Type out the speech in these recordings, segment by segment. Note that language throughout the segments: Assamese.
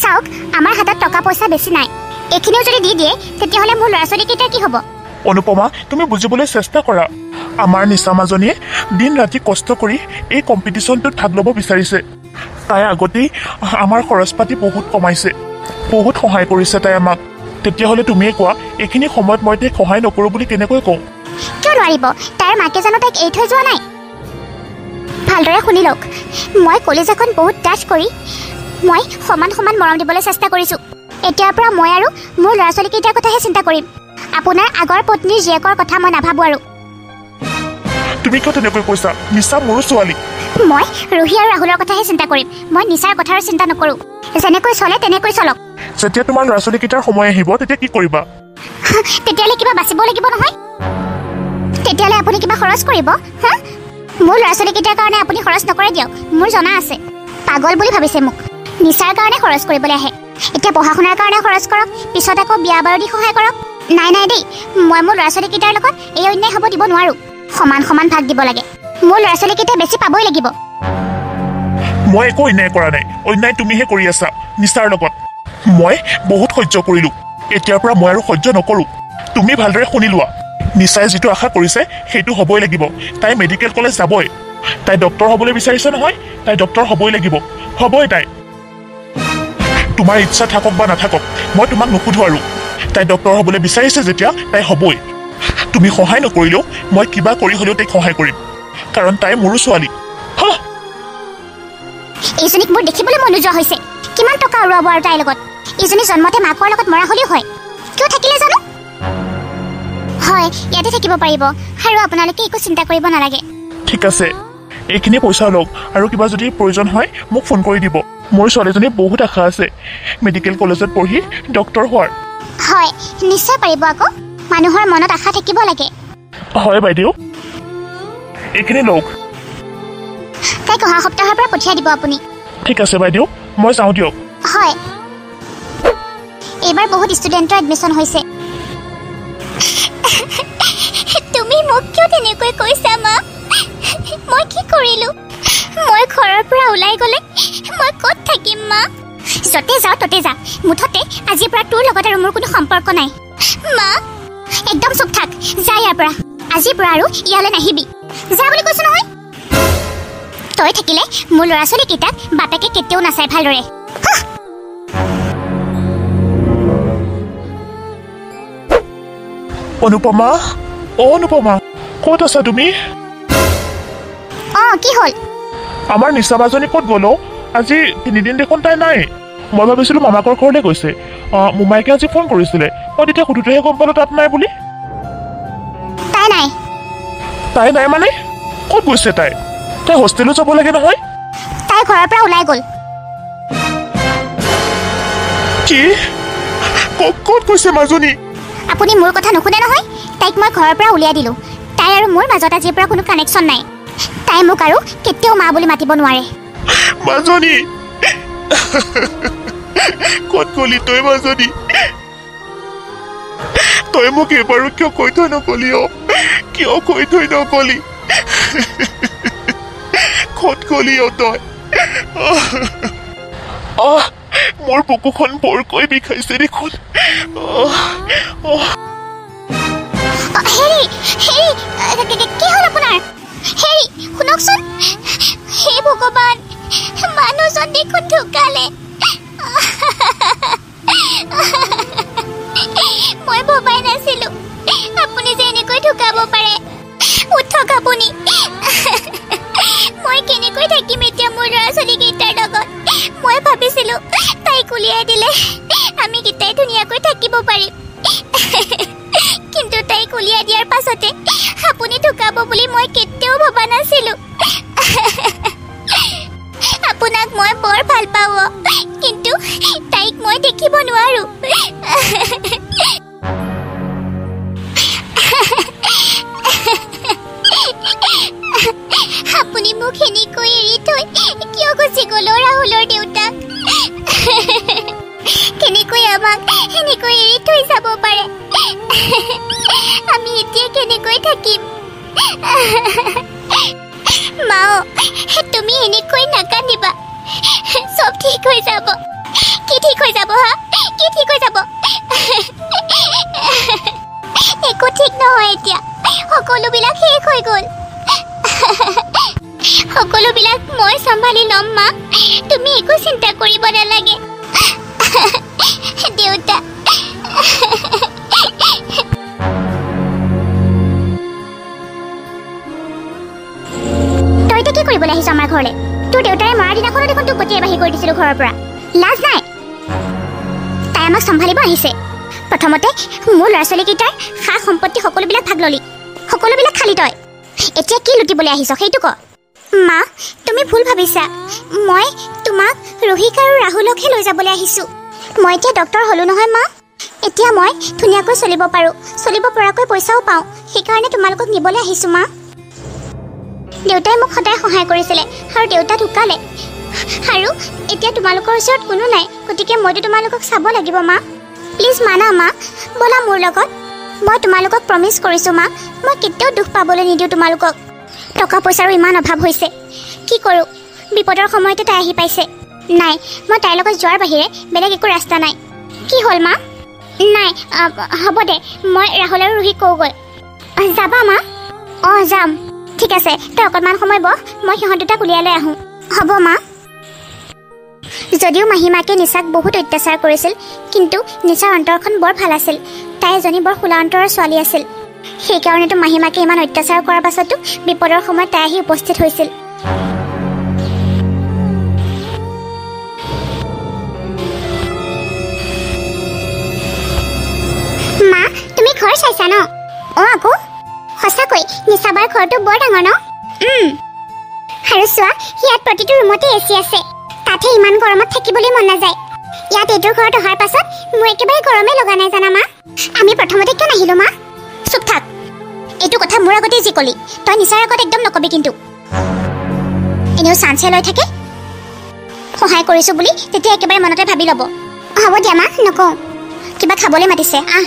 চাওক আমাৰ হাতত টকা পইচা বেছি নাই এখিনিও যদি দি দিয়ে তেতিয়াহ'লে মোৰ ল'ৰা ছোৱালীকেইটাৰ কি হ'ব অনুপমা তুমি বুজিবলৈ চেষ্টা কৰা আমাৰ নিচা মাজনীয়ে দিন ৰাতি কষ্ট কৰি এই কম্পিটিশ্যনটোত ভাগ ল'ব বিচাৰিছে তাই আগতেই আমাৰ খৰচ পাতি বহুত কমাইছে বহুত সহায় কৰিছে তাই আমাক তেতিয়াহ'লে তুমিয়ে কোৱা এইখিনি সময়ত মই তাইক সহায় নকৰোঁ বুলি কেনেকৈ কওঁ কিয় নোৱাৰিব তাইৰ মাকে জানো তাইক এৰি থৈ যোৱা নাই ভালদৰে শুনি লওক মই কলেজাখন বহুত ডাঠ কৰি মই সমান সমান মৰম দিবলৈ চেষ্টা কৰিছোঁ এতিয়াৰ পৰা মই আৰু মোৰ ল'ৰা ছোৱালীকেইটাৰ কথাহে চিন্তা কৰিম আপোনাৰ আগৰ পত্নীৰ জীয়েকৰ কথা মই নাভাবোঁ আৰু তুমি কিয় তেনেকৈ কৈছা নিচা মোৰো ছোৱালী মই ৰুহি আৰু ৰাহুলৰ কথাহে চিন্তা কৰিম মই নিচাৰ কথাৰ চিন্তা নকৰোঁ যেনেকৈ চলে তেনেকৈ চলক যেতিয়া তোমাৰ ল'ৰা ছোৱালীকেইটাৰ সময় আহিব তেতিয়া কি কৰিবা তেতিয়ালৈ কিবা বাচিব লাগিব নহয় তেতিয়ালৈ আপুনি কিবা খৰচ কৰিব হা মোৰ ল'ৰা ছোৱালীকেইটাৰ কাৰণে আপুনি খৰচ নকৰে দিয়ক মোৰ জনা আছে পাগল বুলি ভাবিছে মোক নিচাৰ কাৰণে খৰচ কৰিবলৈ আহে এতিয়া পঢ়া শুনাৰ কাৰণে খৰচ কৰক পিছত আকৌ বিয়া বাৰু দি সহায় কৰক নাই নাই দেই মই মোৰ ল'ৰা ছোৱালীকেইটাৰ লগত এই অন্যায় হ'ব দিব নোৱাৰোঁ সমান সমান ভাগ দিব লাগে মোৰ ল'ৰা ছোৱালীকেইটাই বেছি পাবই লাগিব মই একো অন্যায় কৰা নাই অন্যায় তুমিহে কৰি আছা নিচাৰ লগত মই বহুত সহ্য কৰিলোঁ এতিয়াৰ পৰা মই আৰু সহ্য নকৰোঁ তুমি ভালদৰে শুনি লোৱা নিচাই যিটো আশা কৰিছে সেইটো হ'বই লাগিব তাই মেডিকেল কলেজ যাবই তাই ডক্টৰ হ'বলৈ বিচাৰিছে নহয় তাই ডক্টৰ হ'বই লাগিব হ'বই তাই তোমাৰ ইচ্ছা থাকক বা নাথাকক মই তোমাক নুসুধো আৰু তাই ডক্টৰ হ'বলৈ বিচাৰিছে যেতিয়া তাই হ'বই তুমি সহায় নকৰিলেও মই কিবা কৰি হ'লেও তাইক সহায় কৰিম কাৰণ তাই মোৰো ছোৱালী এইজনীক মোৰ দেখিবলৈ মন নোযোৱা হৈছে কিমান টকা উৰুৱাব আৰু তাইৰ লগত এইজনী জন্মতে মাকৰ লগত মৰা হ'লেও হয় কিয় থাকিলে জানো হয় ইয়াতে থাকিব পাৰিব আৰু আপোনালোকে একো চিন্তা কৰিব নালাগে ঠিক আছে এইখিনি পইচা লওক আৰু কিবা যদি প্ৰয়োজন হয় মোক ফোন কৰি দিব মোৰ ছোৱালীজনীৰ বহুত আশা আছে মেডিকেল কলেজত পঢ়ি ডক্টৰ হোৱাৰ হয় নিশ্চয় পাৰিব আকৌ মানুহৰ মনত আশা থাকিব লাগে হয় বাইদেউ এইখিনি লওক তাইক অহা সপ্তাহৰ পৰা পঠিয়াই দিব আপুনি ঠিক আছে বাইদেউ মই যাওঁ দিয়ক হয় এইবাৰ বহুত ষ্টুডেণ্টৰ এডমিশ্যন হৈছে তুমি মোক কিয় তেনেকৈ কৈছা মা মই কি কৰিলোঁ মই ঘৰৰ পৰা ওলাই গ'লে মই ক'ত থাকিম মা য'তে যাওঁ ততে যা মুঠতে আজিৰ পৰা তোৰ লগত আৰু মোৰ কোনো সম্পৰ্ক নাই মা একদম চুপ থাক যা ইয়াৰ পৰা আজিৰ পৰা আৰু ইয়ালৈ নাহিবি যা বুলি কৈছোঁ নহয় তই থাকিলে মোৰ ল'ৰা ছোৱালীকেইটাক বাপেকে কেতিয়াও নাচায় ভালদৰে অনুপমা অনুপমা ক'ত আছা তুমি কি হ'ল আমাৰ নিচা মাজনী ক'ত গ'ল আজি 3 দিন দেখোন তাই নাই মই ভাবিছিলোঁ মামাকৰ ঘৰলৈ গৈছে মোমাইকে আজি ফোন কৰিছিলে মই তেতিয়া সুধোতেহে গম পালোঁ তাত নাই বুলি তাই নাই মানে ক'ত গৈছে তাই হোষ্টেলো যাব লাগে নহয় তাই ঘৰৰ পৰা ওলাই গ'ল কি ক'ত গৈছে মাজনী আপুনি মোৰ কথা নুশুনে নহয় তাইক মই ঘৰৰ পৰা উলিয়াই দিলোঁ তাই আৰু মোৰ মাজত আজিৰ পৰা কোনো কানেকশ্যন নাই তাই মোক আৰু কেতিয়াও মা বুলি মাতিব নোৱাৰে মাজনী ক'ত গ'লি তই মাজনী তই মোক এবাৰো কিয় কৈ থৈ নগলি কিয় কৈ থৈ নগলি ক'ত গ'লি তই মোৰ বুকুখন বৰকৈ বিষাইছে দেখোন কি হ'ল আপোনাৰ হেৰি শুনকচোন হে ভগৱান মানুহজন দেখোন ঢুকালে মই ভবাই নাছিলোঁ আপুনি যে এনেকৈ ঢুকাব পাৰে উঠক আপুনি মই কেনেকৈ থাকিম এতিয়া মোৰ ল'ৰা ছোৱালীকেইটাৰ লগত মই ভাবিছিলোঁ তাইক উলিয়াই দিলে আমি কেইটাই ধুনীয়াকৈ থাকিব পাৰিম কিন্তু তাইক উলিয়াই দিয়াৰ পাছতে আপুনি ঢুকাব বুলি মই কেতিয়াও ভবা নাছিলোঁ আপোনাক মই বৰ ভাল পাওঁ কিন্তু তাইক মই দেখিব নোৱাৰোঁ আপুনি মোক এনেকৈ এৰি থৈ কিয় গুচি গ'ল ৰাহুলৰ দেউতাক কেনেকৈ আমাক এনেকৈ এৰি থৈ যাব পাৰে আমি এতিয়া কেনেকৈ থাকিম মা তুমি এনেকৈ নাকান্দিবা চব ঠিক হৈ যাব কি ঠিক হৈ কি ঠিক হৈ যাব একো ঠিক নহয় এতিয়া সকলোবিলাক শেষ হৈ গ'ল সকলোবিলাক মই চম্ভালি ল'ম মা তুমি একো চিন্তা কৰিব নালাগে দেউতা তই কি কৰিবলৈ আহিছ আমাৰ ঘৰলৈ তোৰ দেউতাৰে মৰাৰ দিনাখনো দেখোন তোক গতিয়ে বাহিৰ কৰি দিছিলোঁ ঘৰৰ পৰা লাজ নাই তাই আমাক চম্ভালিব আহিছে প্ৰথমতে মোৰ ল'ৰা ছোৱালীকেইটাৰ সা সম্পত্তি সকলোবিলাক ভাগ ল'লি সকলোবিলাক খালি তই এতিয়া কি লুটিবলৈ আহিছ সেইটো ক মা তুমি ভুল ভাবিছা মই তোমাক ৰোহিক আৰু ৰাহুলকহে লৈ যাবলৈ আহিছোঁ মই এতিয়া ডক্টৰ হ'লোঁ নহয় মা এতিয়া মই ধুনীয়াকৈ চলিব পাৰোঁ চলিব পৰাকৈ পইচাও পাওঁ সেইকাৰণে তোমালোকক নিবলৈ আহিছোঁ মা দেউতাই মোক সদায় সহায় কৰিছিলে আৰু দেউতা ঢুকালে আৰু এতিয়া তোমালোকৰ ওচৰত কোনো নাই গতিকে মইতো তোমালোকক চাব লাগিব মা প্লিজ মানা মা ব'লা মোৰ লগত মই তোমালোকক প্ৰমিছ কৰিছোঁ মা মই কেতিয়াও দুখ পাবলৈ নিদিওঁ তোমালোকক টকা পইচাৰো ইমান অভাৱ হৈছে কি কৰোঁ বিপদৰ সময়তে তাই আহি পাইছে নাই মই তাইৰ লগত যোৱাৰ বাহিৰে বেলেগ একো ৰাস্তা নাই কি হ'ল মা নাই হ'ব দে মই ৰাহুল আৰু ৰোহিক কওঁগৈ যাবা মা অঁ যাম ঠিক আছে তই অকণমান সময় বহ মই সিহঁত দুটাক উলিয়াই লৈ আহোঁ হ'ব মা যদিও মাহীমাকে নিচাক বহুত অত্যাচাৰ কৰিছিল কিন্তু নিচাৰ অন্তৰখন বৰ ভাল আছিল তাই এজনী বৰ খোলা অন্তৰৰ ছোৱালী আছিল সেইকাৰণেতো মাহীমাকে ইমান অত্যাচাৰ কৰাৰ পাছতো বিপদৰ সময়ত তাই আহি উপস্থিত হৈছিল মা তুমি ঘৰ চাইছা ন অঁ আকৌ সঁচাকৈ নিচাবাৰ ঘৰটো বৰ ডাঙৰ ন আৰু চোৱা ইয়াত প্ৰতিটো ৰুমতে এচি আছে তাতহে ইমান গৰমত থাকিবলৈ মন নাযায় ইয়াত এইটোৰ ঘৰত অহাৰ পাছত মোৰ একেবাৰে গৰমেই লগা নাই জানা মা আমি প্ৰথমতে কিয় নাহিলোঁ মা চুপ থাক এইটো কথা মোৰ আগতেই যি ক'লি তই নিচাৰ আগত একদম নকবি কিন্তু এনেও চান্সে লৈ থাকে সহায় কৰিছোঁ বুলি তেতিয়া একেবাৰে মনতে ভাবি ল'ব হ'ব দিয়া মা নকওঁ কিবা খাবলৈ মাতিছে আহ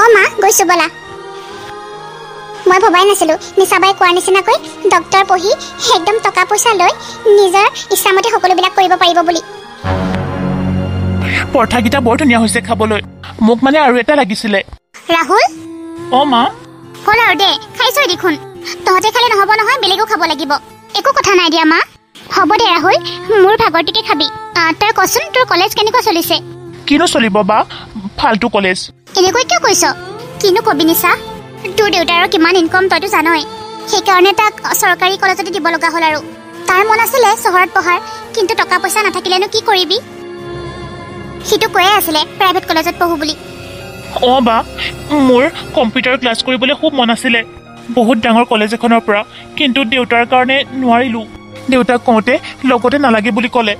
অঁ মা গৈছোঁ ব'লা মই ভবাই নাছিলোঁ নিচাবাই কোৱাৰ নিচিনাকৈ ডক্টৰ পঢ়ি একদম টকা পইচা লৈ নিজৰ ইচ্ছামতে সকলোবিলাক কৰিব পাৰিব বুলি পৰঠাকেইটা বৰ ধুনীয়া হৈছে খাবলৈ মোক মানে আৰু এটা লাগিছিলে ৰাহুল অঁ মা হ'ল আৰু দে খাইছই দেখোন তহঁতে খালে নহ'ব নহয় বেলেগো খাব লাগিব একো কথা নাই দিয়া মা হ'ব দে ৰাহুল মোৰ ভাগৰটিকে খাবি তই কচোন তোৰ কলেজ কেনেকুৱা চলিছে কিনো চলিব বা ফাল্টু কলেজ এনেকৈ কিয় কৈছ কিনো কবি নিচা তোৰ দেউতাৰৰ কিমান ইনকম তইতো জানই সেইকাৰণে তাক চৰকাৰী কলেজতে দিব লগা হ'ল আৰু তাৰ মন আছিলে চহৰত পঢ়াৰ কিন্তু টকা পইচা নাথাকিলেনো কি কৰিবি সিটো কৈয়ে আছিলে প্ৰাইভেট কলেজত পঢ়ো বুলি অঁ বা মোৰ কম্পিউটাৰ ক্লাছ কৰিবলৈ খুব মন আছিলে বহুত ডাঙৰ কলেজ এখনৰ পৰা কিন্তু দেউতাৰ কাৰণে নোৱাৰিলোঁ দেউতাক কওঁতে লগতে নালাগে বুলি ক'লে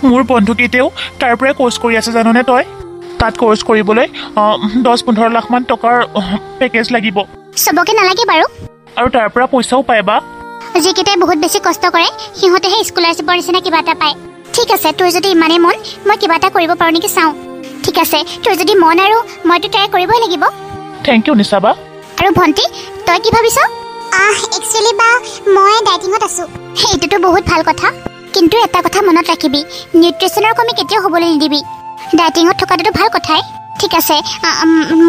মোৰ বন্ধুকেইটাও তাৰ পৰাই কৰ্চ কৰি আছে জাননে তই তাত কৰ্চ কৰিবলৈ 10-15 লাখমান টকাৰ পেকেজ লাগিব চবকে নালাগে বাৰু আৰু তাৰ পৰা পইচাও পায় বা যিকেইটাই বহুত বেছি কষ্ট কৰে সিহঁতেহে স্কলাৰশ্বিপৰ নিচিনা কিবা এটা পায় ঠিক আছে তোৰ যদি ইমানেই মন মই কিবা এটা কৰিব পাৰোঁ নেকি চাওঁ ঠিক আছে তোৰ যদি মন আৰু মইতো ট্ৰাই কৰিবই লাগিব থেংক ইউ নিচা বা আৰু ভণ্টি তই কি ভাবিছ একচুৱেলি বা মই ডায়েটিঙত আছোঁ এইটোতো বহুত ভাল কথা কিন্তু এটা কথা মনত ৰাখিবি নিউট্ৰিচনৰ কমি কেতিয়াও হ'বলৈ নিদিবি ডায়েটিঙত থকাটোতো ভাল কথাই ঠিক আছে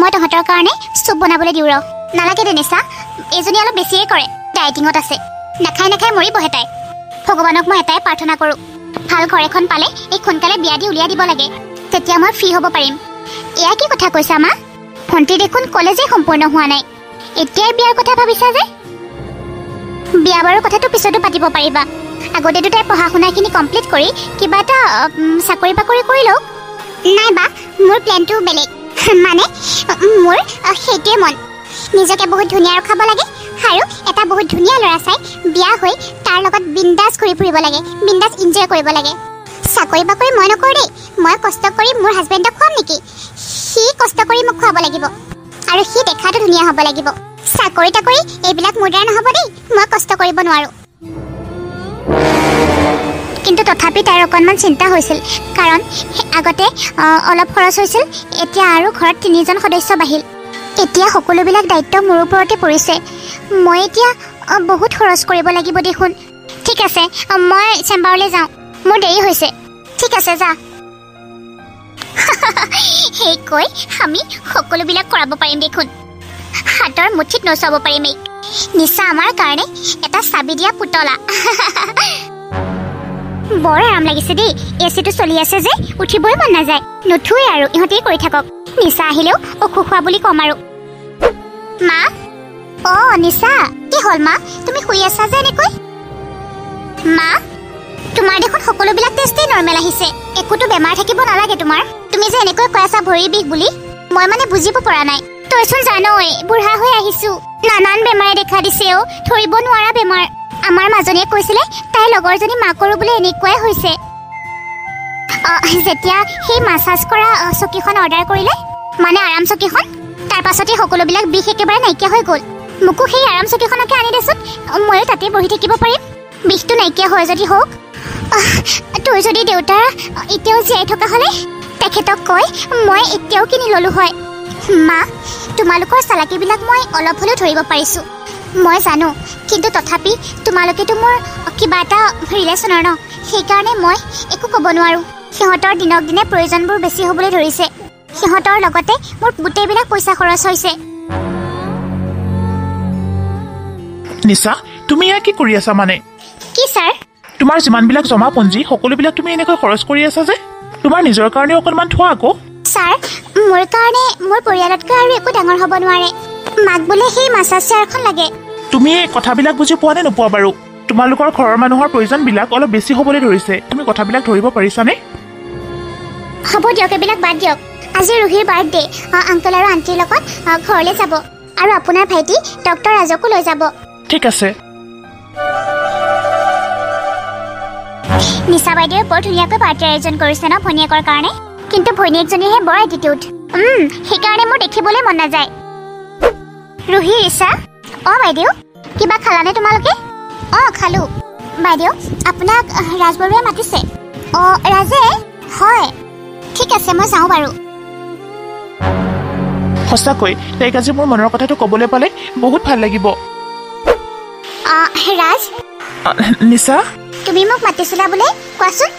মই তহঁতৰ কাৰণে চুপ বনাবলৈ দিওঁ ৰ নালাগে দে নিচা এইজনী অলপ বেছিয়ে কৰে ডায়েটিঙত আছে নাখাই নাখাই মৰিবহে তাই ভগৱানক মই এটাই প্ৰাৰ্থনা কৰোঁ ভাল ঘৰ এখন পালে এই সোনকালে বিয়া দি উলিয়াই দিব লাগে তেতিয়া মই ফ্ৰী হ'ব পাৰিম এয়া কি কথা কৈছা মা ভণ্টি দেখোন কলেজেই সম্পূৰ্ণ হোৱা নাই এতিয়াই বিয়াৰ কথা ভাবিছা যে বিয়া বাৰৰ কথাটো পিছতো পাতিব পাৰিবা আগতেতো তাই পঢ়া শুনাখিনি কমপ্লিট কৰি কিবা এটা চাকৰি বাকৰি কৰি লওক নাই বা মোৰ প্লেনটো বেলেগ মানে মোৰ সেইটোৱে মন নিজকে বহুত ধুনীয়া ৰখাব লাগে আৰু এটা বহুত ধুনীয়া ল'ৰা চাই বিয়া হৈ তাৰ লগত বিন্দাছ ঘূৰি ফুৰিব লাগে বিন্দাছ এনজয় কৰিব লাগে চাকৰি বাকৰি মই নকৰোঁ দেই মই কষ্ট কৰি মোৰ হাজবেণ্ডক খুৱাম নেকি সি কষ্ট কৰি মোক খুৱাব লাগিব আৰু সি দেখাটো ধুনীয়া হ'ব লাগিব চাকৰি তাকৰি এইবিলাক মোৰ দ্বাৰা নহ'ব দেই মই কষ্ট কৰিব নোৱাৰোঁ কিন্তু তথাপি তাইৰ অকণমান চিন্তা হৈছিল কাৰণ আগতে অলপ খৰচ হৈছিল এতিয়া আৰু ঘৰত 3জন সদস্য বাঢ়িল এতিয়া সকলোবিলাক দায়িত্ব মোৰ ওপৰতে পৰিছে মই এতিয়া বহুত খৰচ কৰিব লাগিব দেখোন ঠিক আছে মই চেম্বাৰলৈ যাওঁ মোৰ দেৰি হৈছে ঠিক আছে যা সেই কৈ আমি সকলোবিলাক কৰাব পাৰিম দেখোন হাতৰ মুঠিত নচাব পাৰিম এই নিচা আমাৰ কাৰণে এটা চাবি দিয়া পুতলা বৰ আৰাম লাগিছে দেই এচিটো চলি আছে যে উঠিবই মন নাযায় নুঠুৱে আৰু ইহঁতেই কৰি থাকক নিচা আহিলেও অসুখ হোৱা বুলি কম আৰু মা নিচা কি হ'ল মা তুমি শুই আছা যে এনেকৈ মা তোমাৰ দেখোন সকলোবিলাক টেষ্টেই নৰ্মেল আহিছে একোতো বেমাৰ থাকিব নালাগে তোমাৰ তুমি যে এনেকৈ কৈ আছা ভৰিৰ বিষ বুলি মই মানে বুজিব পৰা নাই তইচোন জানই বুঢ়া হৈ আহিছো নানান বেমাৰে দেখা দিছে ধৰিব নোৱাৰা বেমাৰ আমাৰ মাজনীয়ে কৈছিলে তাইৰ লগৰজনী মাকৰো বোলে এনেকুৱাই হৈছে যেতিয়া সেই মাছাজ কৰা চকীখন অৰ্ডাৰ কৰিলে মানে আৰাম চকীখন তাৰ পাছতে সকলোবিলাক বিষ একেবাৰে নাইকিয়া হৈ গ'ল মোকো সেই আৰাম চকীখনকে আনি দেচোন ময়ো তাতে বহি থাকিব পাৰিম বিষটো নাইকিয়া হয় যদি হওক তোৰ যদি দেউতাৰ এতিয়াও জীয়াই থকা হ'লে তেখেতক কৈ মই এতিয়াও কিনি ল'লো হয় মা তোমালোকৰ চালাকিবিলাক মই অলপ হ'লেও ধৰিব পাৰিছোঁ মই জানো কিন্তু তথাপি তোমালোকেতো মোৰ কিবা এটা ৰিলেশ্যনৰ ন সেইকাৰণে মই একো ক'ব নোৱাৰোঁ সিহঁতৰ দিনক দিনে প্ৰয়োজনবোৰ বেছি হ'বলৈ ধৰিছে সিহঁতৰ লগতে মোৰ গোটেইবিলাক পইচা খৰচ হৈছে নিচা তুমি এয়া কি কৰি আছা মানে কি ছাৰ তোমাৰ যিমানবিলাক জমা পুঞ্জি সকলোবিলাক তুমি এনেকৈ খৰচ কৰি আছা যে তোমাৰ নিজৰ কাৰণে অকণমান থোৱা আকৌ ছাৰ মোৰ কাৰণে মোৰ পৰিয়ালতকৈ আৰু একো ডাঙৰ হ'ব নোৱাৰে মাক বোলে সেই মাছাজ চেয়াৰখন লাগে তুমি এই কথাবিলাক বুজি পোৱা নে নোপোৱা বাৰু তোমালোকৰ ঘৰৰ মানুহৰ প্ৰয়োজনবিলাক অলপ বেছি হ'বলৈ ধৰিছে তুমি কথাবিলাক ধৰিব পাৰিছানে হ'ব দিয়ক এইবিলাক বাদ দিয়ক আজি ৰুহিৰ বাৰ্থডে আংকল আৰু আণ্টিৰ লগত ঘৰলৈ যাব আৰু আপোনাৰ ভাইটি ডক্টৰ ৰাজকো লৈ যাব ঠিক আছে নিচা বাইদেৱে বৰ ধুনীয়াকৈ পাৰ্টি আয়োজন কৰিছে ন ভনীয়েকৰ কাৰণে কিন্তু ভনীয়েকজনীহে বৰ এটিটিউড সেইকাৰণে মোৰ দেখিবলৈ মন নাযায় ৰুহি ৰিচা বাইদেউ কিবা খালানে তোমালোকে খালোঁ বাইদেউ আপোনাক ৰাজবৰুৱাই মাতিছে ৰাজে হয় ঠিক আছে মই যাওঁ বাৰু সঁচাকৈ তাইক আজি মোৰ মনৰ কথাটো ক'বলৈ পালে বহুত ভাল লাগিব ৰাজ নিচা তুমি মোক মাতিছিলা বোলে কোৱাচোন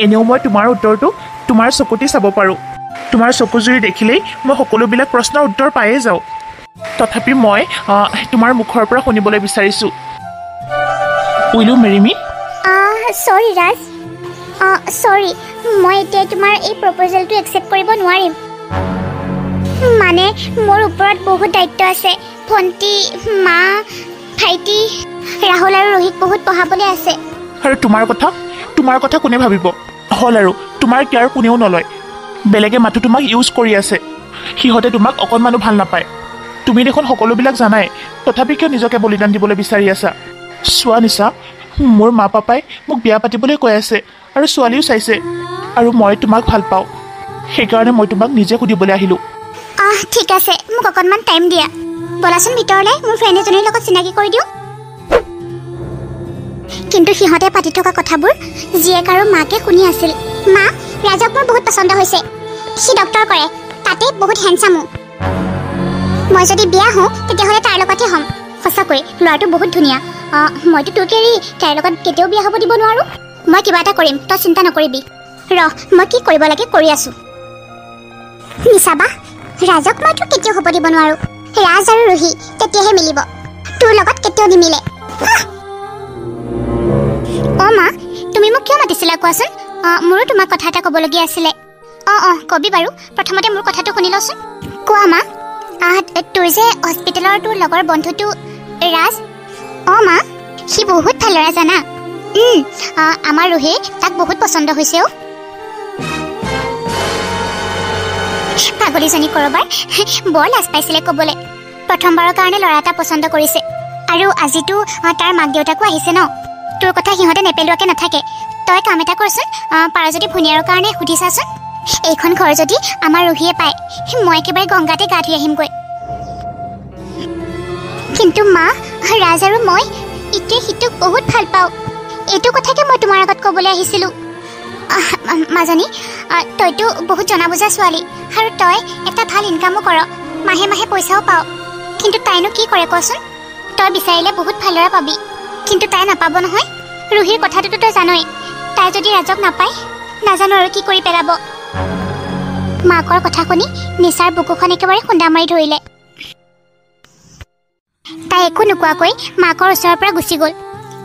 এনেও মই তোমাৰ উত্তৰটো তোমাৰ চকুতে চাব পাৰোঁ তোমাৰ চকুজুৰি দেখিলেই মই সকলোবিলাক প্ৰশ্নৰ উত্তৰ পায়েই যাওঁ তথাপি মই তোমাৰ মুখৰ পৰা শুনিবলৈ বিচাৰিছোঁ উইল ইউ মেৰি মি চৰি ৰাজ চৰি মই এতিয়া তোমাৰ এই প্ৰপ'জেলটো একচেপ্ট কৰিব নোৱাৰিম মানে মোৰ ওপৰত বহুত দায়িত্ব আছে ভণ্টি মা ভাইটি ৰাহুল আৰু ৰোহিত বহুত পঢ়াবলৈ আছে আৰু তোমাৰ কথা কোনে ভাবিব হ'ল আৰু তোমাৰ কেয়াৰ কোনেও নলয় বেলেগে মাথো তোমাক ইউজ কৰি আছে সিহঁতে তোমাক অকণমানো ভাল নাপায় তুমি দেখোন সকলোবিলাক জানাই তথাপি কিয় নিজকে বলিদান দিবলৈ বিচাৰি আছা চোৱা নিচা মোৰ মা পাপাই মোক বিয়া পাতিবলৈ কৈ আছে আৰু ছোৱালীও চাইছে আৰু মই তোমাক ভাল পাওঁ সেইকাৰণে মই তোমাক নিজে সুধিবলৈ আহিলোঁ ঠিক আছে মোক অকণমান টাইম দিয়া বলাচোন ভিতৰলৈ মোৰ ফ্ৰেণ্ড এজনীৰ লগত চিনাকি কৰি দিওঁ কিন্তু সিহঁতে পাতি থকা কথাবোৰ জীয়েক আৰু মাকে শুনি আছিল মা ৰাজক মোৰ বহুত পচন্দ হৈছে সি ডক্টৰ কৰে তাতে বহুত হেণ্ডচামো মই যদি বিয়া হওঁ তেতিয়াহ'লে তাৰ লগতে হ'ম সঁচাকৈ ল'ৰাটো বহুত ধুনীয়া মইতো তোক এৰি তাইৰ লগত কেতিয়াও বিয়া হ'ব দিব নোৱাৰোঁ মই কিবা এটা কৰিম তই চিন্তা নকৰিবি মই কি কৰিব লাগে কৰি আছোঁ নিচা বা ৰাজক মইতো কেতিয়াও হ'ব দিব নোৱাৰোঁ ৰাজ আৰু ৰুহি তেতিয়াহে মিলিব তোৰ লগত কেতিয়াও নিমিলে মা তুমি মোক কিয় মাতিছিলা কোৱাচোন মোৰো তোমাক কথা এটা ক'বলগীয়া আছিলে কবি বাৰু প্ৰথমতে মোৰ কথাটো শুনি লচোন কোৱা মা তোৰ যে হস্পিটেলৰ তোৰ লগৰ বন্ধুটো ৰাজ মা সি বহুত ভাল ল'ৰা জানা আমাৰ ৰুহিৰ তাক বহুত পচন্দ হৈছে পাগলীজনী কৰবাৰ বৰ লাজ পাইছিলে ক'বলৈ প্ৰথমবাৰৰ কাৰণে ল'ৰা এটা পচন্দ কৰিছে আৰু আজিতো তাৰ মাক দেউতাকো আহিছে ন তোৰ কথা সিহঁতে নেপেলোৱাকৈ নাথাকে তই কাম এটা কৰচোন পাৰ যদি ভনীয়াৰৰ কাৰণে সুধি চাচোন এইখন ঘৰ যদি আমাৰ ৰুহিয়ে পায় মই একেবাৰে গংগাতে গা ধুই আহিমগৈ কিন্তু মা ৰাজ আৰু মই ইটোৱে সিটোক বহুত ভাল পাওঁ এইটো কথাকে মই তোমাৰ আগত ক'বলৈ আহিছিলোঁ মাজনী তইতো বহুত জনা বুজা ছোৱালী আৰু তই এটা ভাল ইনকামো কৰ মাহে মাহে পইচাও পাওঁ কিন্তু তাইনো কি কৰে কচোন তই বিচাৰিলে বহুত ভাল ল'ৰা পাবি কিন্তু তাই নাপাব নহয় ৰুহিৰ কথাটোতো তই জানই তাই যদি ৰাজক নাপায় নাজানো আৰু কি কৰি পেলাব মাকৰ কথা শুনি নিচাৰ বুকুখন একেবাৰে খুন্দা মাৰি ধৰিলে। তাই একো নোকোৱাকৈ মাকৰ ওচৰৰ পৰা গুচি গ'ল।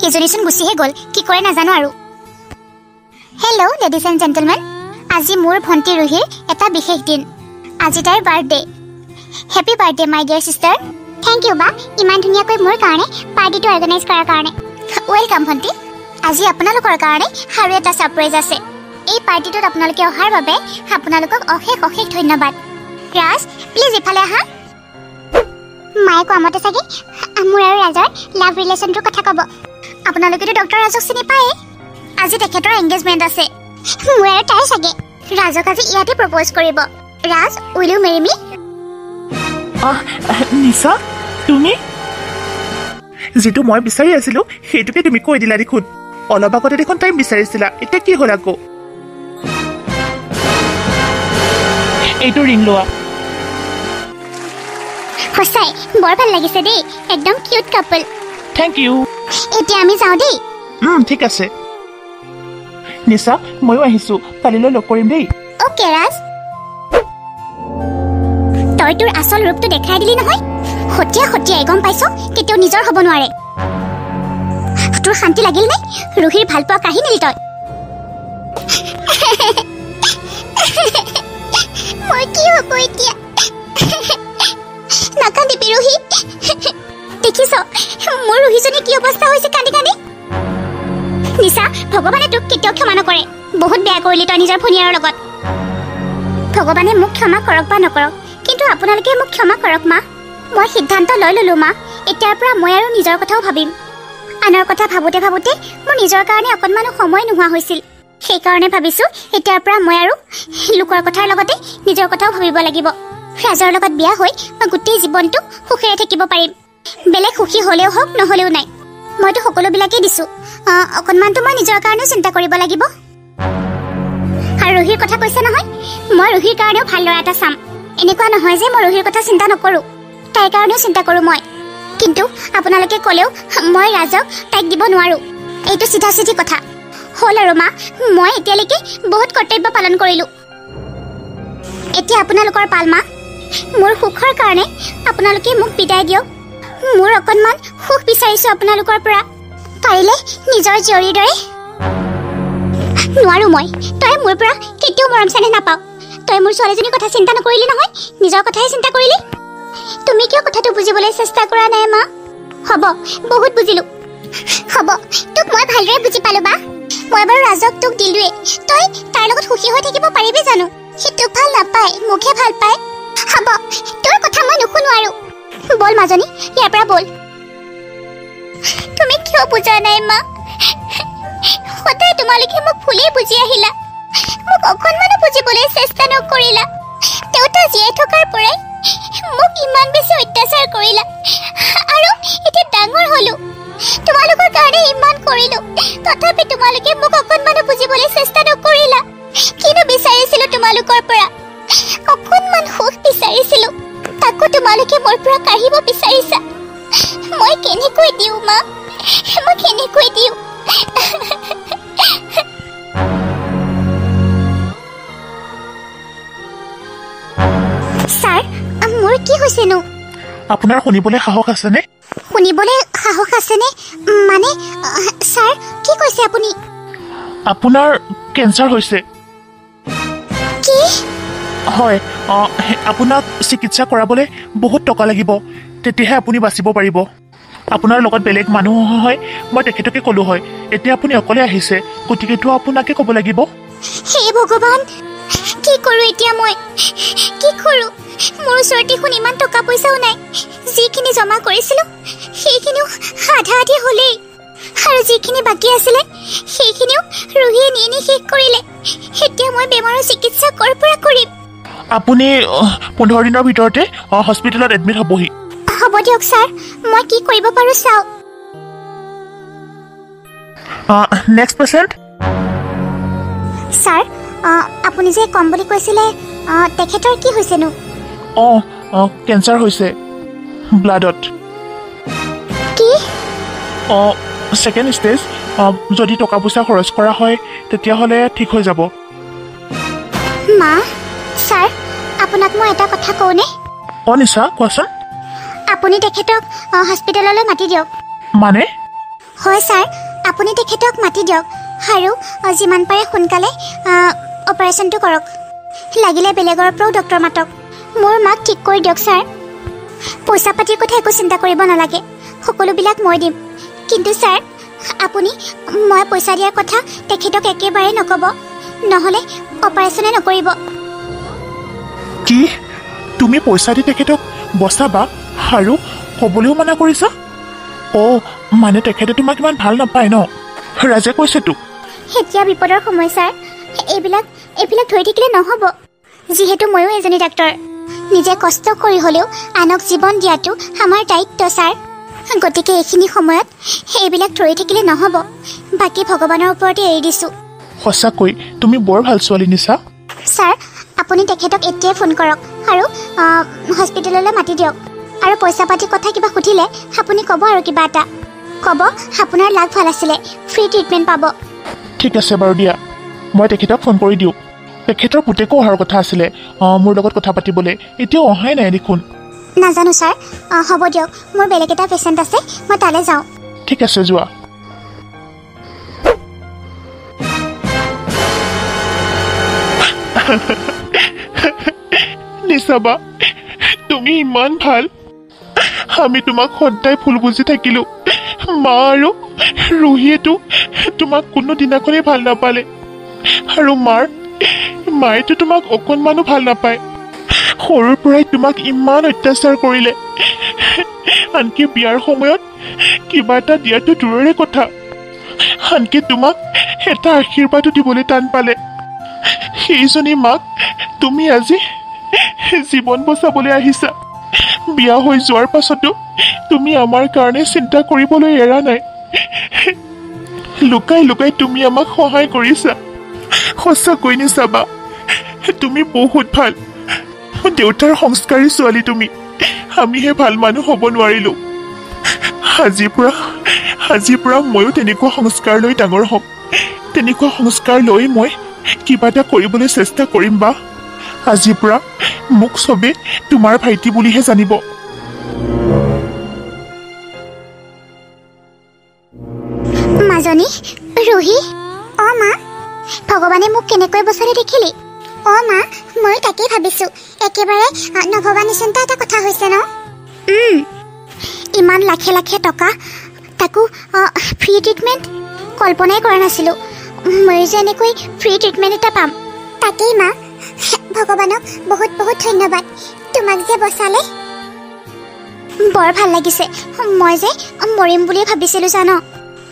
ইজনীচোন গুচিহে গ'ল, কি কৰে নাজানো আৰু। হেল্ল' লেডিজ এণ্ড জেণ্টেলমেন, আজি মোৰ ভণ্টি ৰুহিৰ এটা বিশেষ দিন। আজি তাইৰ birthday. Happy birthday my dear sister. Thank you বা, ইমান ধুনীয়াকৈ মোৰ কাৰণে পাৰ্টিটো অৰ্গেনাইজ কৰাৰ কাৰণে। ৱেলকাম ভণ্টি। আজি আপোনালোকৰ কাৰণে আৰু এটা ছাৰপ্ৰাইজ আছে। এই পাৰ্টিটোত আপোনালোকে অহাৰ বাবে আপোনালোকক অশেষ অশেষ ধন্যবাদ। ৰাজ, প্লিজ ইফালে আহা। মায়ে কোৱা মতে চাগে মোৰ আৰু ৰাজৰ লাভ ৰিলেশ্যনটোৰ কথা ক'ব। আপোনালোকেতো ডক্টৰ ৰাজক চিনি পায়ে। আজি তেখেতৰ এংগেজমেণ্ট আছে। মোৰ আৰু তাই চাগে ৰাজক আজি ইয়াতে প্ৰপ'জ কৰিব। ৰাজ, উইল ইউ মেৰি মি? নিচা, তুমি যিটো মই বিচাৰি আছিলো সেইটোকে তুমি কৈ দিলা দেখোন। অলপ আগতে দেখোন টাইম বিচাৰিছিলা, এতিয়া কি হ'ল আকৌ? এইটো ৰিং লোৱা। সঁচাই বৰ ভাল লাগিছে দেই, একদম কিউট কাপল। Thank U. এতিয়া আমি যাওঁ দেই। ঠিক আছে নিচা, ময়ো আহিছো, কালিলৈ লগ কৰিম দেই। অ'কে ৰাজ। তই তোৰ আচল ৰূপটো দেখাই দিলি নহয়। সতীয়াই গম পাইছ, কেতিয়াও নিজৰ হ'ব নোৱাৰে। তোৰ শান্তি লাগিল নে? ৰুহিৰ ভাল পোৱা কাহি নিলি তই। মই কি হ'ব এতিয়া? নাকান্দিবি ৰুহি। দেখিছ মোৰ ৰুহিজনী কি অৱস্থা হৈছে কান্দি কান্দি। নিচা, ভগৱানে তোক কেতিয়াও ক্ষমা নকৰে। বহুত বেয়া কৰিলি তই নিজৰ ভনীয়াৰৰ লগত। ভগৱানে মোক ক্ষমা কৰক বা নকৰক, কিন্তু আপোনালোকে মোক ক্ষমা কৰক মা। মই সিদ্ধান্ত লৈ ল'লো মা, এতিয়াৰ পৰা মই আৰু নিজৰ কথাও ভাবিম। আনৰ কথা ভাবোঁতে ভাবোঁতে মোৰ নিজৰ কাৰণে অকণমানো সময় নোহোৱা হৈছিল। সেইকাৰণে ভাবিছোঁ এতিয়াৰ পৰা মই আৰু লোকৰ কথাৰ লগতে নিজৰ কথাও ভাবিব লাগিব। ৰাজৰ লগত বিয়া হৈ মই গোটেই জীৱনটো সুখেৰে থাকিব পাৰিম। বেলেগ সুখী হ'লেও হওক নহ'লেও নাই, মইতো সকলোবিলাকেই দিছোঁ। অকণমানতো মই নিজৰ কাৰণেও চিন্তা কৰিব লাগিব। আৰু ৰুহিৰ কথা কৈছে নহয়, মই ৰুহিৰ কাৰণেও ভাল ল'ৰা এটা চাম। এনেকুৱা নহয় যে মই ৰুহিৰ কথা চিন্তা নকৰোঁ, তাইৰ কাৰণেও চিন্তা কৰোঁ মই। কিন্তু আপোনালোকে ক'লেও মই ৰাজক তাইক দিব নোৱাৰোঁ, এইটো চিধা চিধি কথা হ'ল। আৰু মা, মই এতিয়ালৈকে বহুত কৰ্তব্য পালন কৰিলোঁ। এতিয়া আপোনালোকৰ পাল মা। মোৰ সুখৰ কাৰণে আপোনালোকে মোক বিদায় দিয়ক। মোৰ অকণমান সুখ বিচাৰিছোঁ আপোনালোকৰ পৰা। পাৰিলে নিজৰ জীয়ৰীৰ দৰে। নোৱাৰোঁ মই, তই মোৰ পৰা কেতিয়াও মৰম চেনেহ নাপাওঁ। তই মোৰ ছোৱালীজনীৰ কথা চিন্তা নকৰিলি নহয়, নিজৰ কথাহে চিন্তা কৰিলি। তুমি কিয় কথাটো বুজিবলৈ চেষ্টা কৰা নাই মা? হ'ব, বহুত বুজিলোঁ। হ'ব, তোক মই ভালদৰে বুজি পালোঁ বা। মই বাৰু ৰাজক তোক দিলোঁৱেই, তই তাৰ লগত সুখী হৈ থাকিব পাৰিবি জানো? সি তোক ভাল নাপায়, মোকহে ভাল পায়। হ'ব, তোৰ কথা মই নুশুনো আৰু। বল মাজনী, ইয়াৰ পৰা বল। তুমি কিয় বুজা নাই মা? সদায় তোমালোকে মোক ভুলেই বুজি আহিলা, মোক অকণমানো বুজিবলৈ চেষ্টা নকৰিলা। দেউতা জীয়াই থকাৰ পৰাই মোক ইমান বেছি অত্যাচাৰ কৰিলা, আৰু এতিয়া ডাঙৰ হ'লো, তোমালোকৰ কাৰণে ইমান কৰিলো, তথাপি তোমালোকে মোক অকণমানো বুজিবলৈ চেষ্টা নকৰিলা। কিনো বিচাৰিছিলো তোমালোকৰ পৰা? অকণমান সুখ বিচাৰিছিলো, তাকো তোমালোকে মোৰ পৰা কাঢ়িব বিচাৰিছা। মই কেনেকৈ দিওঁ মা, মই কেনেকৈ দিওঁ? ছাৰ, মোৰ কি হৈছেনো? আপোনাৰ শুনিবলৈ সাহস আছেনে? শুনিবলৈ সাহস আছেনে মানে? ছাৰ, কি কৈছে আপুনি? আপোনাৰ কেঞ্চাৰ হৈছে। কি? হয়, আপোনাক চিকিৎসা কৰাবলৈ বহুত টকা লাগিব, তেতিয়াহে আপুনি বাচিব পাৰিব। আপোনাৰ লগত বেলেগ মানুহ হয়, মই তেখেতকে ক'লো হয়। এতিয়া আপুনি অকলে আহিছে, গতিকেতো আপোনাকে ক'ব লাগিব। হে ভগৱান, কি কৰোঁ এতিয়া মই? কি কৰোঁ? মোৰ ওচৰত দেখোন ইমান টকা পইচাও নাই। যিখিনি জমা কৰিছিলোঁ সেইখিনিও আধা আধি হ'লেই, আৰু যিখিনি বাকী আছিলে সেইখিনিও ৰুহিয়ে নি নি শেষ কৰিলে। এতিয়া মই বেমাৰৰ চিকিৎসা ক'ৰ পৰা কৰিম? আপুনি 15 দিনৰ ভিতৰতে হস্পিটেলত এডমিট হ'বহি। হ'ব দিয়ক ছাৰ, মই কি কৰিব পাৰোঁ চাওঁ। Next patient. ছাৰ, আপুনি যে কম বুলি কৈছিলে, তেখেতৰ কি হৈছেনো? কেঞ্চাৰ হৈছে ব্লাডত। কি? Second stage. যদি টকা পইচা খৰচ কৰা হয় তেতিয়াহ'লে ঠিক হৈ যাব। মা, ছাৰ আপোনাক মই এটা কথা কওঁনে নিশা কোৱাচোন আপুনি তেখেতক হস্পিটেললৈ মাতি দিয়ক মানে হয় ছাৰ আপুনি তেখেতক মাতি দিয়ক আৰু যিমান পাৰে সোনকালে অপাৰেশ্যনটো কৰক লাগিলে বেলেগৰ পৰাও ডক্টৰ মাতক মোৰ মাক ঠিক কৰি দিয়ক ছাৰ পইচা পাতিৰ কথা একো চিন্তা কৰিব নালাগে সকলোবিলাক মই দিম কিন্তু ছাৰ আপুনি মই পইচা দিয়াৰ কথা তেখেতক একেবাৰে নক'ব নহ'লে অপাৰেশ্যনে নকৰিব কি তুমি পইচা দি তেখেতক বচাবা আৰু ক'বলৈও মানা কৰিছা মানে তেখেতে তোমাক ইমান ভাল নাপায় ন ৰাজে কৈছেতো এতিয়া বিপদৰ সময় ছাৰ এইবিলাক ধৰি থাকিলে নহ'ব যিহেতু ময়ো এজনী ডাক্তৰ নিজে কষ্ট কৰি হ'লেও আনক জীৱন দিয়াটো আমাৰ দায়িত্ব ছাৰ গতিকে এইখিনি সময়ত এইবিলাক ধৰি থাকিলে নহ'ব বাকী ভগৱানৰ ওপৰতে এৰি দিছোঁ সঁচাকৈ তুমি বৰ ভাল ছোৱালী নিশা ছাৰ আপুনি তেখেতক এতিয়াই ফোন কৰক আৰু হস্পিটেললৈ মাতি দিয়ক আৰু পইচা পাতিৰ কথা কিবা সুধিলে আপুনি ক'ব আৰু কিবা এটা ক'ব আপোনাৰ লাভ ভাল আছিলে ফ্ৰী ট্ৰিটমেণ্ট পাব ঠিক আছে বাৰু দিয়া মই তেখেতক ফোন কৰি দিওঁ তেখেতৰ পুতেকো অহাৰ কথা আছিলে মোৰ লগত কথা পাতিবলৈ এতিয়াও অহাই নাই দেখোন নাজানো ছাৰ হ'ব দিয়ক মোৰ বেলেগ এটা পেচেণ্ট আছে মই তালৈ যাওঁ ঠিক আছে যোৱা নিশাবা তুমি ইমান ভাল আমি তোমাক সদায় ভুল বুজি থাকিলো মা আৰু ৰুহিয়েতো তোমাক কোনো দিনাখনেই ভাল নাপালে আৰু মায়েতো তোমাক অকণমানো ভাল নাপায় সৰুৰ পৰাই তোমাক ইমান অত্যাচাৰ কৰিলে আনকি বিয়াৰ সময়ত কিবা এটা দিয়াটো দূৰৰে কথা আনকি তোমাক এটা আশীৰ্বাদো দিবলৈ টান পালে সেইজনী মাক তুমি আজি জীৱন বচাবলৈ আহিছা বিয়া হৈ যোৱাৰ পাছতো তুমি আমাৰ কাৰণে চিন্তা কৰিবলৈ এৰা নাই লুকাই লুকাই তুমি আমাক সহায় কৰিছা সঁচাকৈ নিচাবা তুমি বহুত ভাল দেউতাৰ সংস্কাৰী ছোৱালী তুমি আমিহে ভাল মানুহ হ'ব নোৱাৰিলো আজিৰ পৰা ময়ো তেনেকুৱা সংস্কাৰ লৈ ডাঙৰ হ'ম তেনেকুৱা সংস্কাৰ লৈ মই কিবা এটা কৰিবলৈ চেষ্টা কৰিম বা আজিৰ পৰা মোক চবে তোমাৰ ভাইটি বুলিহে জানিব মাজনী ৰুহি মা ভগৱানে মোক কেনেকৈ বচালে দেখিলি মা মই তাকেই ভাবিছোঁ একেবাৰে নভবা নিচিন্তা এটা কথা হৈছে ন ইমান লাখে লাখে টকা তাকো ফ্ৰী ট্ৰিটমেণ্ট কল্পনাই কৰা নাছিলোঁ মই যে এনেকৈ ফ্ৰী ট্ৰিটমেণ্ট এটা পাম তাকেই মা ভগৱানক বহুত বহুত ধন্যবাদ তোমাক যে বচালে বৰ ভাল লাগিছে মই যে মৰিম বুলিয়ে ভাবিছিলোঁ জানো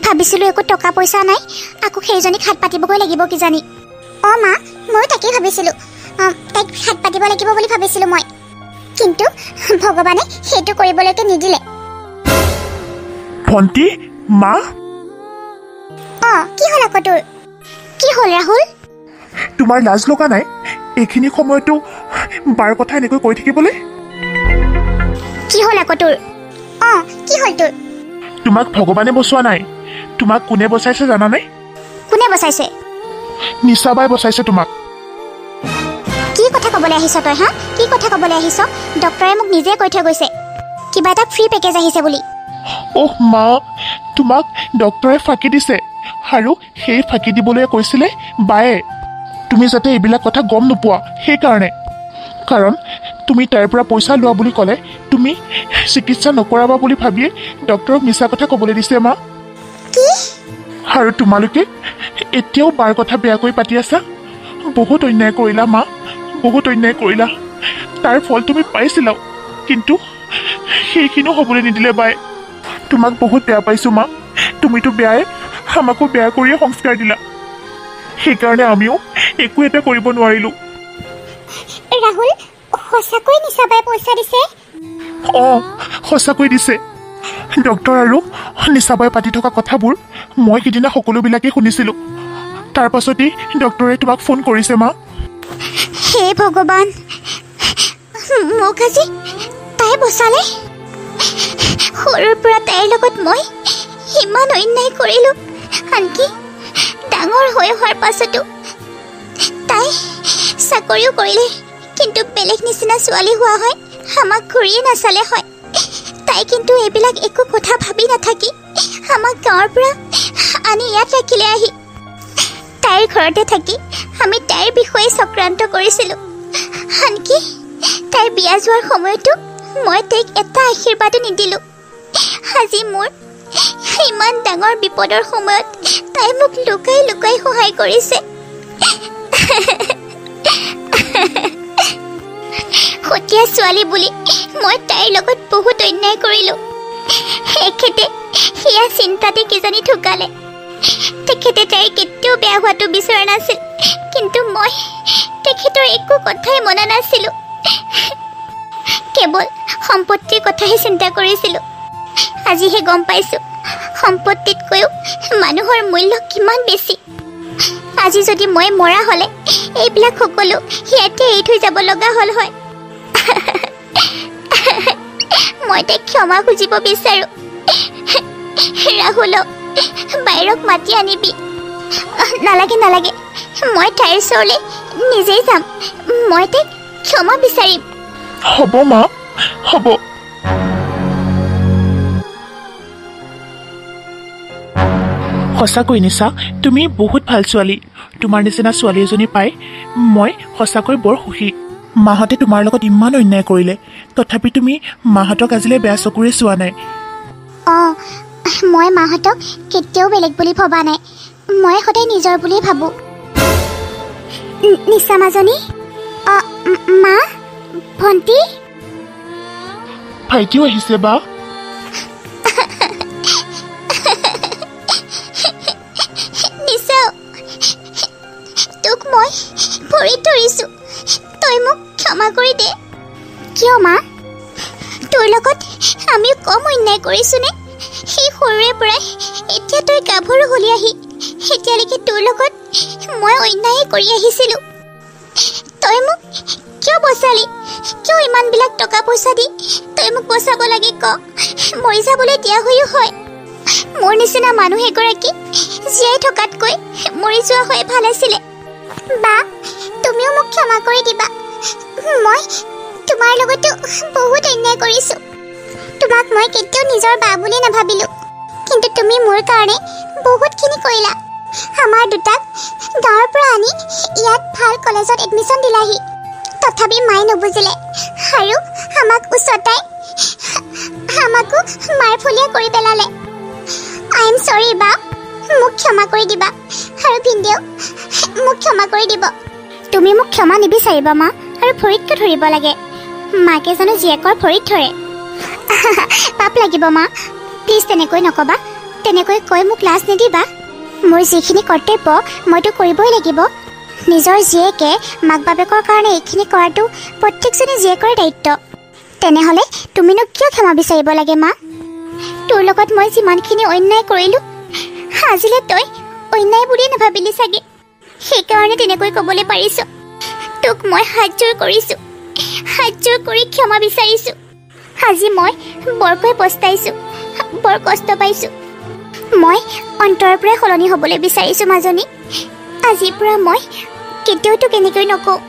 ভাবিছিলোঁ একো টকা পইচা নাই আকৌ সেইজনীক হাত পাতিবগৈ লাগিব কিজানি মা ময়ো তাকেই ভাবিছিলোঁ তাইক হাত পাতিব লাগিব বুলি ভাবিছিলোঁ মই কিন্তু ভগৱানে সেইটো কৰিবলৈকে নিদিলে ভণ্টি মা কি হ'ল আকৌ তোৰ কি হ'ল ৰাহুল তোমাৰ লাজ লগা নাই এইখিনি সময়তো বাৰ কথা এনেকৈ কৈ থাকিবলৈ কি হ'ল আকৌ তোৰ কি হ'ল তোৰ তোমাক ভগৱানে বচোৱা নাই তোমাক কোনে বচাইছে জানা নাই কোনে বচাইছে নিশাবাই বচাইছে তোমাক কি কথা ক'বলৈ আহিছ তই কি কথা ক'বলৈ আহিছ ডক্টৰে মোক নিজে কৈ থৈ গৈছে কিবা এটা ফ্ৰী পেকেজ আহিছে বুলি মা তোমাক ডক্টৰে ফাঁকি দিছে আৰু সেই ফাঁকি দিবলৈ কৈছিলে বায়ে তুমি যাতে এইবিলাক কথা গম নোপোৱা সেইকাৰণে কাৰণ তুমি তাইৰ পৰা পইচা লোৱা বুলি ক'লে তুমি চিকিৎসা নকৰাবা বুলি ভাবিয়ে ডক্টৰক মিছা কথা ক'বলৈ দিছে মা আৰু তোমালোকে এতিয়াও বাৰ কথা বেয়াকৈ পাতি আছা বহুত অন্যায় কৰিলা মা বহুত অন্যায় কৰিলা তাৰ ফল তুমি পাইছিলাও কিন্তু সেইখিনিও হ'বলৈ নিদিলে বায়ে তোমাক বহুত বেয়া পাইছোঁ মা তুমিতো বেয়াই আমাকো বেয়া কৰিয়ে সংস্কাৰ দিলা সেইকাৰণে আমিও একো এটা কৰিব নোৱাৰিলোঁ ৰাহুল সঁচাকৈ নিচাবাই পইচা দিছে সঁচাকৈ দিছে ডক্টৰ আৰু নিচাবাই পাতি থকা কথাবোৰ মই সিদিনা সকলোবিলাকেই শুনিছিলোঁ তাৰ পাছতেই ডক্টৰে তোমাক ফোন কৰিছে মা হে ভগৱান মোক আজি তাই বচালে সৰুৰ পৰা তাইৰ লগত মই ইমান অন্যায় কৰিলোঁ আনকি ডাঙৰ হৈ অহাৰ পাছতো তাই চাকৰিও কৰিলে কিন্তু বেলেগ নিচিনা ছোৱালী হোৱা হয় আমাক ঘূৰিয়ে নাচালে হয়। তাই কিন্তু এইবিলাক একো কথা ভাবি নাথাকি আমাক গাঁৱৰ পৰা আনি ইয়াত ৰাখিলে আহি। তাইৰ ঘৰতে থাকি আমি তাইৰ বিষয়ে চক্ৰান্ত কৰিছিলোঁ। আনকি তাইৰ বিয়া যোৱাৰ সময়তো মই তাইক এটা আশীৰ্বাদো নিদিলোঁ। আজি মোৰ ইমান ডাঙৰ বিপদৰ সময়ত তাই মোক লুকাই লুকাই সহায় কৰিছে। সতীয়া ছোৱালী বুলি মই তাইৰ লগত বহুত অন্যায় কৰিলোঁ। এখেতে সেয়া চিন্তাতে কিজানি ঢুকালে। তেখেতে তাইৰ কেতিয়াও বেয়া হোৱাটো বিচৰা নাছিল, কিন্তু মই তেখেতৰ একো কথাই মনা নাছিলোঁ। কেৱল সম্পত্তিৰ কথাহে চিন্তা কৰিছিলোঁ। আজিহে গম পাইছোঁ সম্পত্তিতকৈও মানুহৰ মূল্য কিমান বেছি। আজি যদি মই মৰা হ'লে এইবিলাক সকলো ইয়াতে এৰি থৈ যাব লগা হ'ল হয়। মই তাইক ক্ষমা খুজিব বিচাৰোঁ। ৰাহুলক বাইৰক মাতি আনিবি। নালাগে নালাগে, মই তাইৰ ওচৰলৈ নিজেই যাম। মই তাইক ক্ষমা বিচাৰিম। হ'ব মা, হ'ব। সঁচাকৈ নিশা, তুমি বহুত ভাল ছোৱালী। তোমাৰ নিচিনা ছোৱালী এজনী পাই মই সঁচাকৈ বৰ সুখী। মাহঁতে তোমাৰ লগত ইমান অন্যায় কৰিলে, তথাপি তুমি মাহঁতক আজিলৈ বেয়া চকুৰে চোৱা নাই। অঁ, মই মাহঁতক কেতিয়াও বেলেগ বুলি ভবা নাই। মই সদায় নিজৰ বুলিয়ে ভাবোঁ। নিশা মাজনী, মা, ভণ্টি, ভাইটিও আহিছে বা। নিশা, তোক মই ভৰিত ধৰিছোঁ। তই মোক ক্ষমা কৰি দে। কিয় মা? তোৰ লগত আমি কম অন্যায় কৰিছোঁনে? সেই সৰুৰে পৰাই এতিয়া তই গাভৰু হ'লি আহি এতিয়ালৈকে তোৰ লগত মই অন্যায় কৰি আহিছিলোঁ। তই মোক কিয় বচালি? কিয় ইমানবিলাক টকা পইচা দি তই মোক বচাব লাগে ক? মৰি যাবলৈ দিয়া হৈও হয়। মোৰ নিচিনা মানুহ এগৰাকী জীয়াই থকাতকৈ মৰি যোৱা হৈ ভাল আছিলে। বা, তুমিও মোক ক্ষমা কৰি দিবা। মই তোমাৰ লগতো বহুত অন্যায় কৰিছোঁ। তোমাক মই কেতিয়াও নিজৰ বা বুলি নাভাবিলোঁ, কিন্তু তুমি মোৰ কাৰণে বহুতখিনি কৰিলা। আমাৰ দুটাক গাঁৱৰ পৰা আনি ইয়াত ভাল কলেজত এডমিশ্যন দিলাহি। তথাপি মায়ে নুবুজিলে আৰু আমাক উচতাই আমাকো মাৰফলীয়া কৰি পেলালে। আই এম চৰি বা, মোক ক্ষমা কৰি দিবা। আৰু ভিনদেউ মোক ক্ষমা কৰি দিব। তুমি মোক ক্ষমা নিবিচাৰিবা মা, আৰু ভৰিতকৈ ধৰিব লাগে। মাকে জানো জীয়েকৰ ভৰিত ধৰে? পাপ লাগিব মা, প্লিজ তেনেকৈ নক'বা। তেনেকৈ কৈ মোক লাজ নিদিবা। মোৰ যিখিনি কৰ্তব্য মইতো কৰিবই লাগিব। নিজৰ জীয়েকে মাক বাপেকৰ কাৰণে এইখিনি কৰাটো প্ৰত্যেকজনী জীয়েকৰে দায়িত্ব। তেনেহ'লে তুমিনো কিয় ক্ষমা বিচাৰিব লাগে মা? তোৰ লগত মই যিমানখিনি অন্যায় কৰিলোঁ, আজিলৈ তই অন্যায় বুলিয়ে নাভাবিলি চাগে। সেইকাৰণে তেনেকৈ ক'বলৈ পাৰিছোঁ। তোক মই হাতযোৰ কৰিছোঁ, হাতযোৰ কৰি ক্ষমা বিচাৰিছোঁ। আজি মই বৰকৈ পস্তাইছোঁ, বৰ কষ্ট পাইছোঁ। মই অন্তৰৰ পৰাই সলনি হ'বলৈ বিচাৰিছোঁ মাজনী। আজিৰ পৰা মই কেতিয়াও তোক এনেকৈ নকওঁ।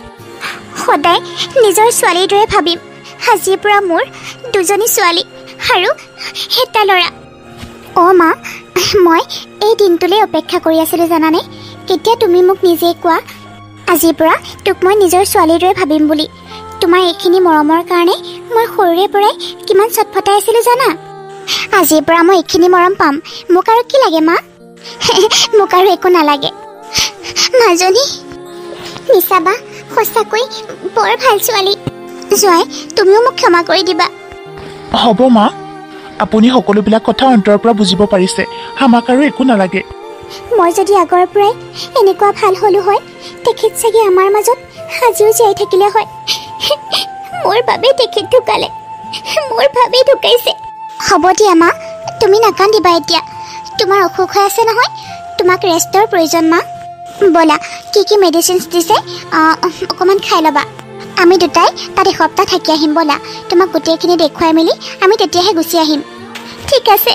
সদায় নিজৰ ছোৱালীৰ দৰে ভাবিম। আজিৰ পৰা মোৰ দুজনী ছোৱালী আৰু এটা ল'ৰা। অঁ মা, মই এই দিনটোলৈ অপেক্ষা কৰি আছিলোঁ জানানে। কেতিয়া তুমি মোক নিজেই কোৱা আজিৰ পৰা তোক মই নিজৰ ছোৱালীৰ দৰে ভাবিম বুলি। তোমাৰ এইখিনি মৰমৰ কাৰণে মই সৰুৰে পৰাই কিমান চটফটাই আছিলোঁ জানা। আজিৰ পৰা মই এইখিনি মৰম পাম। মোক আৰু কি লাগে মা? মোক আৰু একো নালাগে। মাজনী, নিশা বা সঁচাকৈ বৰ ভাল ছোৱালী। জোঁৱাই, তুমিও মোক ক্ষমা কৰি দিবা। হ'ব মা, আপুনি সকলোবিলাক কথা অন্তৰৰ পৰা বুজিব পাৰিছে। আমাক আৰু একো নালাগে। মই যদি আগৰ পৰাই এনেকুৱা ভাল হ'লো হয়, তেখেত চাগে আমাৰ মাজত আজিও জীয়াই থাকিলে হয়। মোৰ বাবেই তেখেত ঢুকালে, মোৰ বাবেই ঢুকাইছে। হ'ব দিয়া মা, তুমি নাকান্দিবা এতিয়া। তোমাৰ অসুখ হৈ আছে নহয়, তোমাক ৰেষ্টৰ প্ৰয়োজন মা। ব'লা, কি কি মেডিচিনছ দিছে অকণমান খাই ল'বা। আমি দুটাই তাত এসপ্তাহ থাকি আহিম। ব'লা, তোমাক গোটেইখিনি দেখুৱাই মেলি আমি তেতিয়াহে গুচি আহিম। ঠিক আছে।